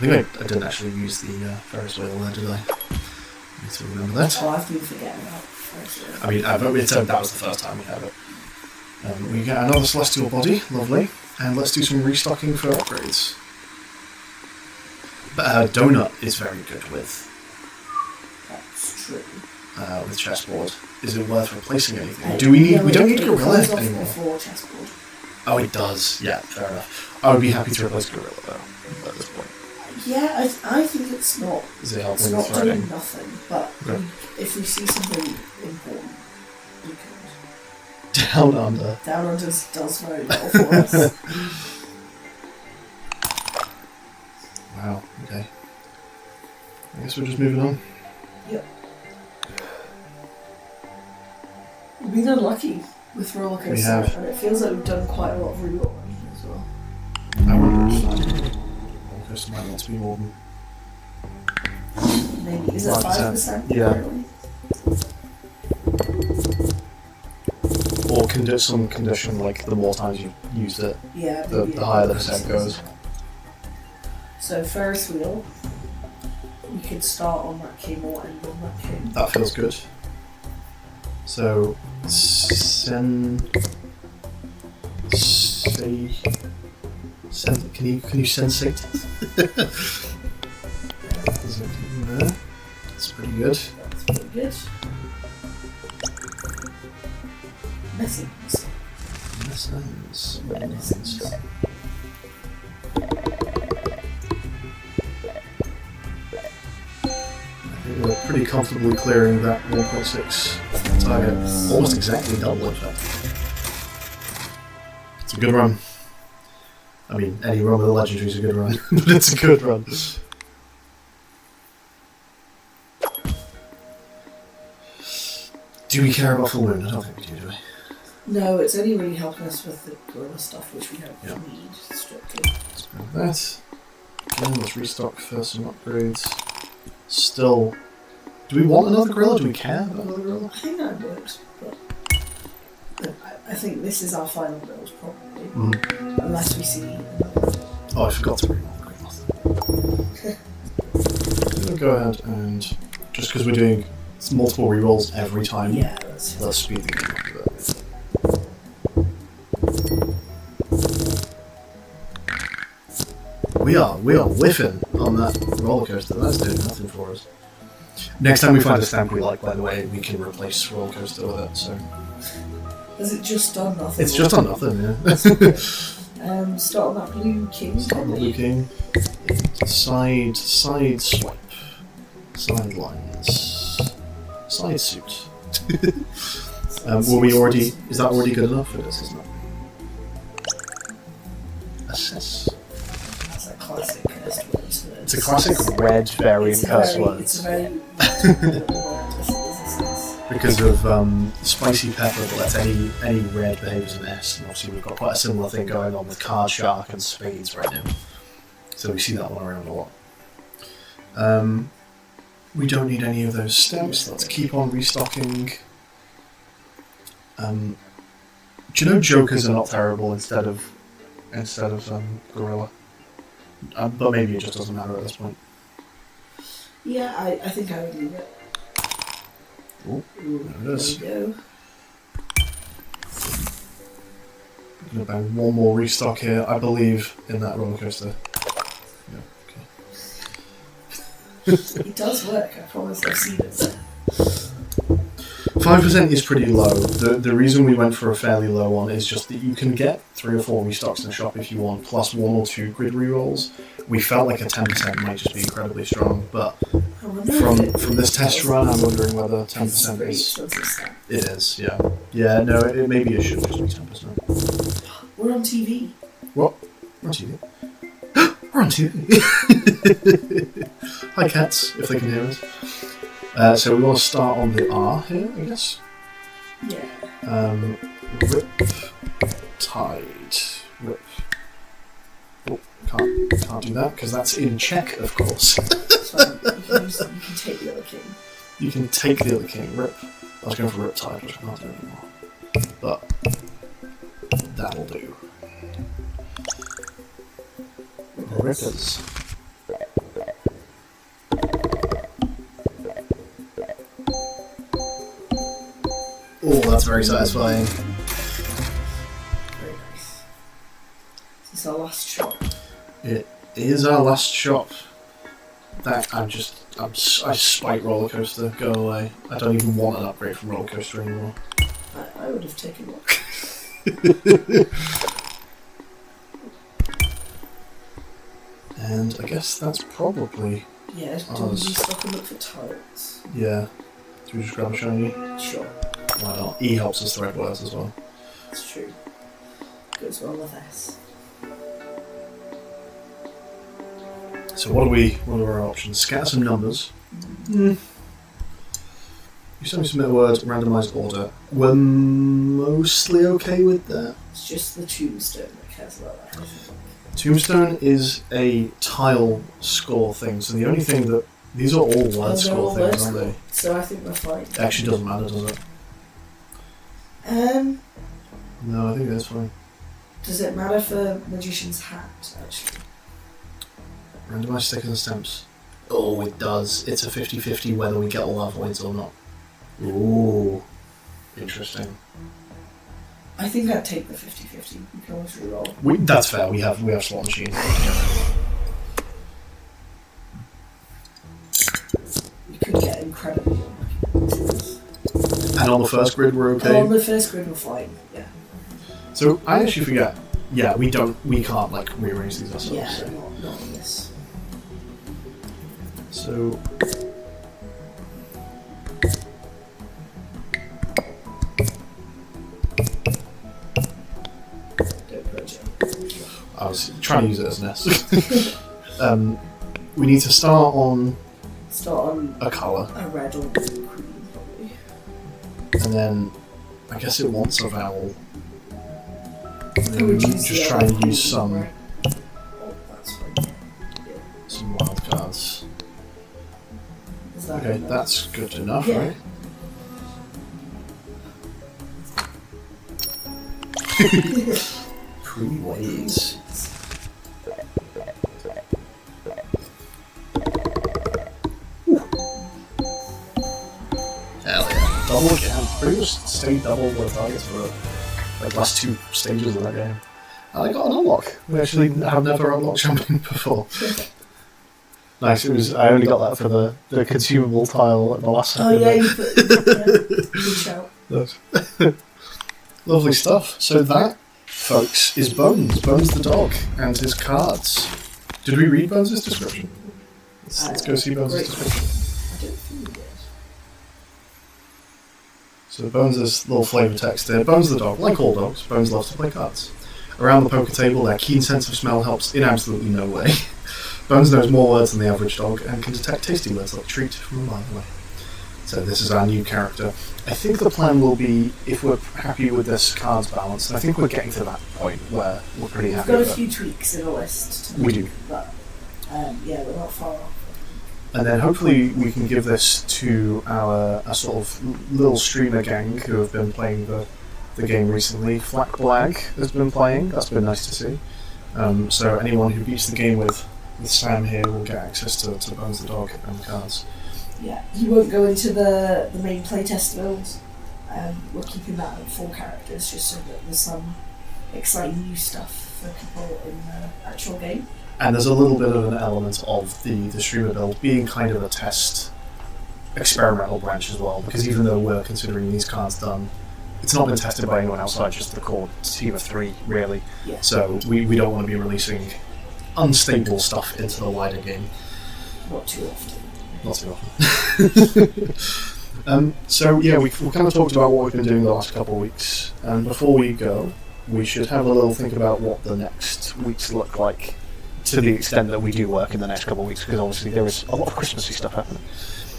think I didn't actually use the Ferris wheel there, did I? I need to remember that. Oh, I've been forgetting about Ferris wheel. I mean, that was the first time we had it. We get another celestial body, lovely, and let's do some restocking for upgrades. But Donut is very good with. That's true. With chessboard. Is it worth replacing anything? Do we need? We don't need Gorilla anymore. Before chessboard. Oh, it does. Yeah, fair enough. I would be happy to replace Gorilla though at this point. Yeah, I think it's not. Is it helping it's not with threading? doing nothing, but Okay. if we see something important, we could. Down Under. Down Under does very well for us. Wow. Okay. I guess we're just moving on. Yep. We've been unlucky with Roller Coaster, We have. and it feels like we've done quite a lot of rerolling as well. I wonder if Roller Coaster might not be more than. Maybe is it 5%? Yeah. Or some condition like the more times you've used it, Yeah. the higher the percent goes. So Ferris wheel, we could start on that king or end on that king. That feels good. So, can you sensate? There's a king there. That's pretty good. That's pretty good. Messings. Lessons. We're pretty comfortably clearing that 1.6 target. Almost exactly double, in fact. It's a good run. I mean, any run with a legendary is a good run, but it's a good run. Do we care about full moon? I don't think we do we? No, it's only really helping us with the gorilla stuff, which we don't need strictly. Let's grab that. Again, let's restock for some upgrades. Still, do we want another gorilla? Do we care about another gorilla? I think I would, but I think this is our final build, probably. Unless we see another. Oh, I forgot to bring another gorilla. We'll go ahead and, just because we're doing multiple rerolls every time, Yeah, let's speed the game up a bit. We are whiffing on that roller coaster. That's doing nothing for us. Next time we find a stamp we like, by the way, we can replace roller coaster with it. So Has it just done nothing? It's just done nothing, yeah. Start on that blue king. Start on the blue king. Side swipe. Side lines. Side suit. Were we already... Is that already good enough for this, isn't it? Assess. That's a classic cursed word. It's a classic red variant curse words. It's a very Because of spicy pepper, but that's any red behaves in S. And obviously we've got quite a similar thing going on with card shark and spades right now. So we see that one around a lot. We don't need any of those stamps. Let's keep on restocking. Do you know jokers are not terrible instead of gorilla? But maybe it just doesn't matter at this point. Yeah, I think I would leave it. Ooh, there it is. There we go. I'm going to bang one more restock here. I believe in that roller coaster. Yeah, okay. It does work, I promise. I've seen it. 5% is pretty low. The reason we went for a fairly low one is just that you can get 3 or 4 restocks in the shop if you want, plus 1 or 2 grid rerolls. We felt like a 10% might just be incredibly strong, but from this test run, I'm wondering whether 10% is... It is, yeah. Yeah, no, maybe it should just be 10%. We're on TV. What? We're on TV. We're on TV. Hi cats, if they can hear us. So we want to start on the R here, I guess. Yeah. Rip, tide, rip. Oh, can't do that because that's in check, of course. So you can take the other king. You can take the other king, rip. I was going for rip tide, which I can't do anymore. But that'll do. Rippers. Oh, that's very satisfying. Very nice. This is our last shot. It is our last shop. That I spite roller coaster. Go away. I don't even want an upgrade from roller coaster anymore. I would have taken one. And I guess that's probably... Yeah, do we stop and look for tiles? Yeah. Do we just grab a shiny? Sure. Why not? E helps us thread words as well. That's true. Goes well with S. So what are our options? Scatter some numbers. You send me some words, randomised order. We're mostly okay with that. It's just the tombstone that cares about that, I think. Tombstone is a tile score thing, so the only thing that... These are all word score things, aren't they? So I think we're fine. It actually doesn't matter, does it? No, I think that's fine. Does it matter for Magician's Hat, actually? Randomised stickers and stamps. Oh, it does. It's a 50-50 whether we get all our voids or not. Ooh. Interesting. I think I'd take the 50-50. We can always reroll. That's fair. We have slot machines. We could get incredibly unlucky. And on the first grid, we're okay. On the first grid, we're fine. Yeah. So I actually forget. Yeah, we can't like rearrange these ourselves. Yeah, So. not on this. So I was trying to use it as an S. We need to start on a colour. A red or blue green, probably. And then I guess it wants a vowel. And Who then we would use just the try other and use green, some right? Oh, that's fine. Yeah. some wild cards. Is that Okay, enough? that's good enough, Yeah. right? Pre-waves. Hell yeah. Double again. Pretty much stayed double with targets for the last 2 stages of that game. And I got an unlock. We actually have never unlocked champion before. Nice, I only got that for the consumable tile at the last Oh second. yeah, you put good shout. Nice. Lovely stuff. So that, folks, is Bones. Bones the dog and his cards. Did we read Bones' description? Let's go see Bones' description. I don't think we did. So Bones' little flavour text there. Bones the dog. Like all dogs, Bones loves to play cards. Around the poker table, their keen sense of smell helps in absolutely no way. Bones knows more words than the average dog and can detect tasty words like treat from a mile away. So this is our new character. I think the plan will be, if we're happy with this cards balance, and I think we're getting to that point where we're pretty happy We've with got a it. few tweaks in the list. We do. But, yeah, we're not far off. And then hopefully we can give this to our sort of little streamer gang who have been playing the game recently. Flack Blag has been playing, that's been nice to see. So anyone who beats the game with Sam here will get access to Bones the Dog and the cards. Yeah, he won't go into the main playtest build. We're keeping that at 4 characters just so that there's some exciting new stuff for people in the actual game. And there's a little bit of an element of the streamer build being kind of a test experimental branch as well, because even though we're considering these cards done, it's not been tested by anyone outside just the core team of 3, really. Yeah. So we don't want to be releasing unstable stuff into the wider game. Not too often. Not too often. So yeah, we kind of talked about what we've been doing the last couple of weeks, and before we go, we should have a little think about what the next weeks look like, to the extent that we do work in the next couple of weeks, because obviously there is a lot of Christmassy stuff happening.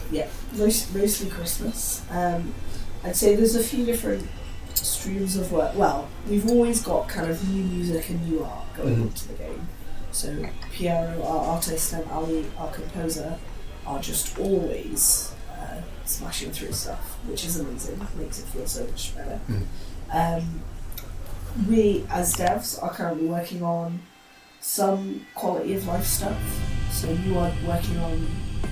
Yeah, mostly Christmas. I'd say there's a few different streams of work. Well, we've always got kind of new music and new art going into the game. So Piero, our artist, and Ali, our composer, are just always smashing through stuff, which is amazing. Makes it feel so much better. We, as devs, are currently working on some quality of life stuff. So you are working on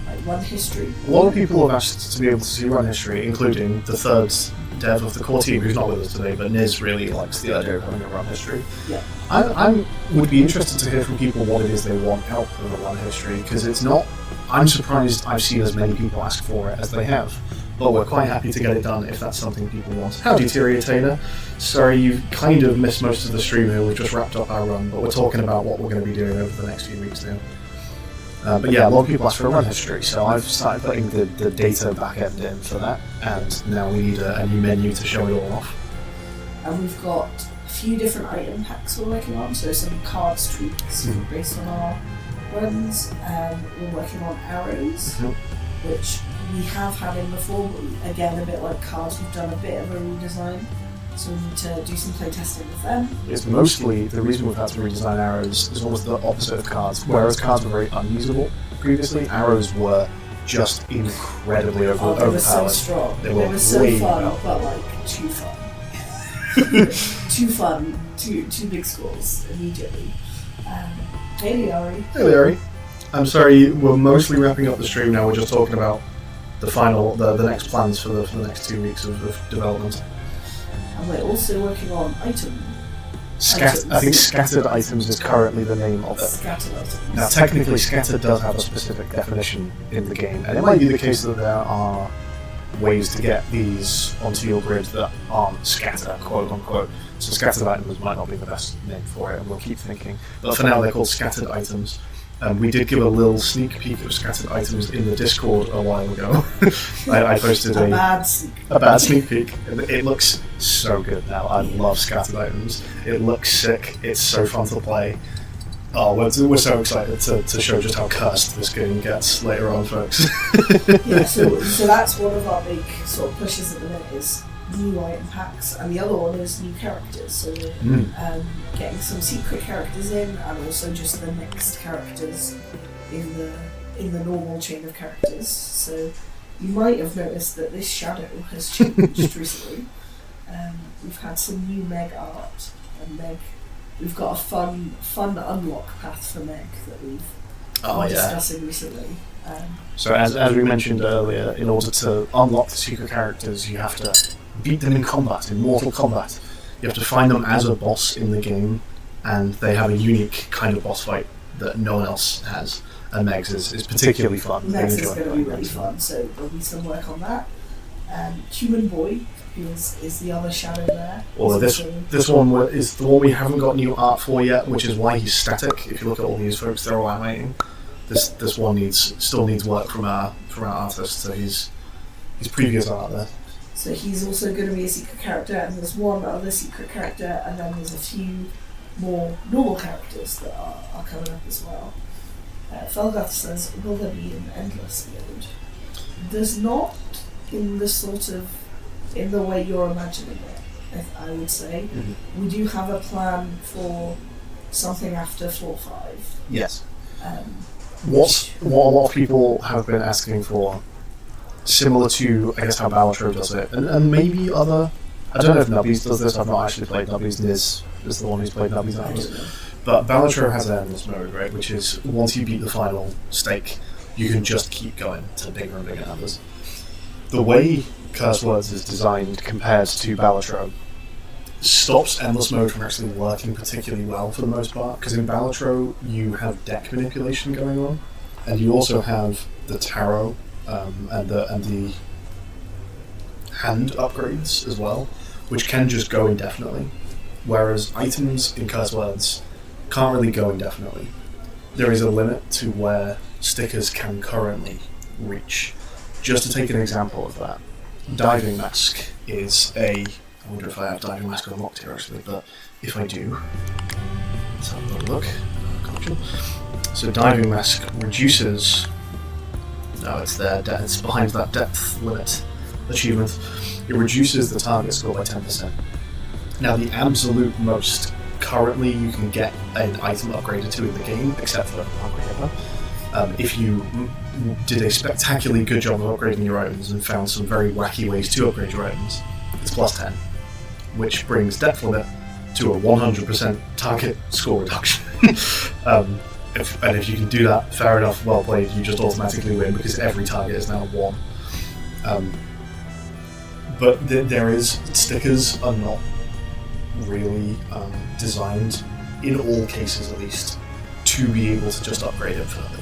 like run history. A lot of people have asked to be able to see run history, including the third dev of the core team, who's not with us today, but Niz really likes the idea of having a run history. Yeah. I would be interested to hear from people what it is they want out of a run history, because it's not... I'm surprised I've seen as many people ask for it as they have, but we're quite happy to get it done if that's something people want. Howdy, Tyria Taylor. Sorry, you've kind of missed most of the stream here. We've just wrapped up our run, but we're talking about what we're going to be doing over the next few weeks now. But yeah, a lot of people ask for a run history, so I've started putting the data backend in for that, and now we need a new menu to show it all off. And we've got a few different item packs we're working on, so some cards tweaks based on our runs. We're working on arrows, which we have had in before, but again, a bit like cards, we've done a bit of a redesign. So we need to do some playtesting with them. It's mostly, the reason we've had to redesign arrows is almost the opposite of cards. Whereas cards were very unusable previously, arrows were just incredibly overpowered. They were so strong. They were so fun, but like too fun. Too big scores immediately. Hey Larry. Hey Larry. I'm sorry, we're mostly wrapping up the stream now. We're just talking about the next plans for the next 2 weeks of development. And we're also working on items. I think scattered items is currently the name of it. Scattered items. Now, technically, scattered does have a specific definition in the game, and it might be the case that there are ways to get these onto your grid that aren't scatter, quote unquote. So scattered items might not be the best name for it, and we'll keep thinking. But for now, they're called scattered items. We did give a little sneak peek of scattered items in the Discord a while ago. I posted a bad sneak peek. It looks so good now. I love scattered items. It looks sick. It's so fun to play. Oh, we're so excited to show just how cursed this game gets later on, folks. Yeah, so that's one of our big sort of pushes at the minute is new item packs, and the other one is new characters. So we're getting some secret characters in, and also just the next characters in the normal chain of characters. So you might have noticed that this shadow has changed recently. We've had some new Meg art, and Meg. We've got a fun unlock path for Meg that we've been discussing recently. So as we mentioned earlier, in order to unlock the secret characters, you have to beat them in combat, in Mortal Kombat. You have to find them as a boss in the game, and they have a unique kind of boss fight that no one else has. And Meg's is particularly fun. Meg's is going to be really fun, so there'll be some work on that. Human Boy is the other shadow there. Although this one is the one we haven't got new art for yet, which is why he's static. If you look at all these folks, they're all animating. This one still needs work from our artist, so his previous art there. So he's also going to be a secret character, and there's one other secret character, and then there's a few more normal characters that are coming up as well. Felgath says, will there be an endless mode? There's not in the way you're imagining it, I would say. Mm-hmm. We do have a plan for something after 4.5. Yes. What a lot of people have been asking for, similar to, I guess, how Balatro does it, and maybe other... I don't know if Nubbies does this, I've not actually played Nubbies, Niz is the one who's played Nubbies out. But Balatro has an endless mode, right, which is, once you beat the final stake, you can just keep going to bigger and bigger numbers. The way Curse Words is designed compared to Balatro stops endless mode from actually working particularly well for the most part, because in Balatro you have deck manipulation going on, and you also have the tarot and the hand upgrades as well, which can just go indefinitely, whereas items in Curse Words can't really go indefinitely. There is a limit to where stickers can currently reach. Just to take an example of that, Diving Mask is I wonder if I have Diving Mask unlocked here actually, but if I do, let's have a little look. So Diving Mask reduces... No, it's there, it's behind that depth limit achievement. It reduces the target score by 10%. Now the absolute most currently you can get an item upgraded to in the game, except for if you did a spectacularly good job of upgrading your items and found some very wacky ways to upgrade your items, it's plus 10, which brings depth limit to a 100% target score reduction. If you can do that, fair enough, well played, you just automatically win because every target is now 1. But stickers are not really designed, in all cases at least, to be able to just upgrade infinitely.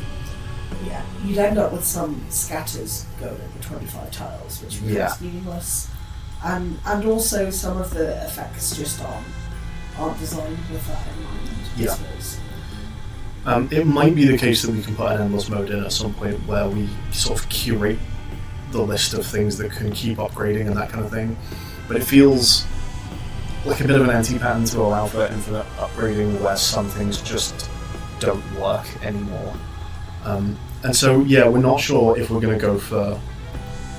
Yeah, you'd end up with some scatters going over 25 tiles, which becomes meaningless. And also some of the effects just aren't designed with that in mind. Yeah. It might be the case that we can put an endless mode in at some point where we sort of curate the list of things that can keep upgrading and that kind of thing, but it feels like a bit of an anti-pattern to allow for infinite upgrading where some things just don't work anymore. And so, yeah, we're not sure if we're going to go for...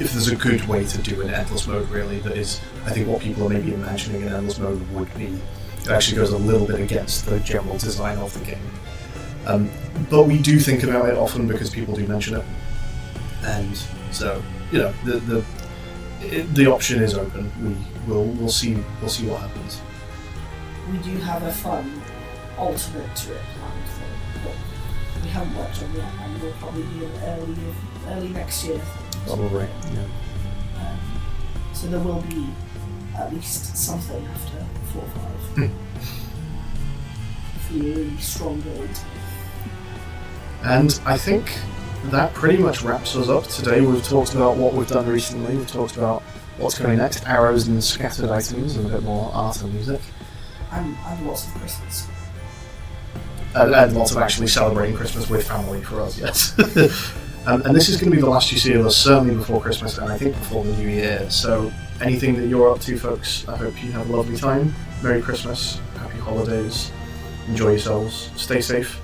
if there's a good way to do an endless mode, really, that is, I think, what people are maybe imagining an endless mode would be. It actually goes a little bit against the general design of the game. But we do think about it often because people do mention it. And so, the option is open. We'll see what happens. We do have a fun alternate to it planned for, but we haven't worked on yet, and we'll probably be in early next year. Probably, yeah. So there will be at least something after 4.5. For a really strong build. And I think that pretty much wraps us up today. We've talked about what we've done recently, we've talked about what's coming next, arrows and scattered items, and a bit more art and music. And lots of Christmas. And lots of actually celebrating Christmas with family for us, yes. And this is going to be the last you see of us, certainly before Christmas, and I think before the New Year. So anything that you're up to, folks, I hope you have a lovely time. Merry Christmas, happy holidays, enjoy yourselves, stay safe.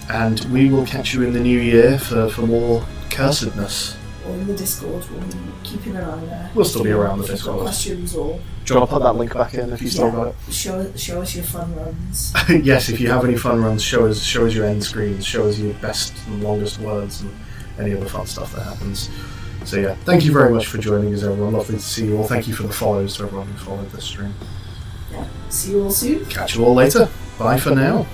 And we will catch you in the new year for more cursedness. Or in the Discord, we'll be keeping an eye there. We'll still be around the Discord. Questions or... Do you want to put that link back in if you still got it? Show us your fun runs. Yes, if you have any fun runs, show us your end screens, show us your best and longest words and any other fun stuff that happens. So yeah, thank you very much for joining us, everyone. Lovely to see you all. Thank you for the follows to everyone who followed this stream. Yeah, see you all soon. Catch you all later. Bye for now.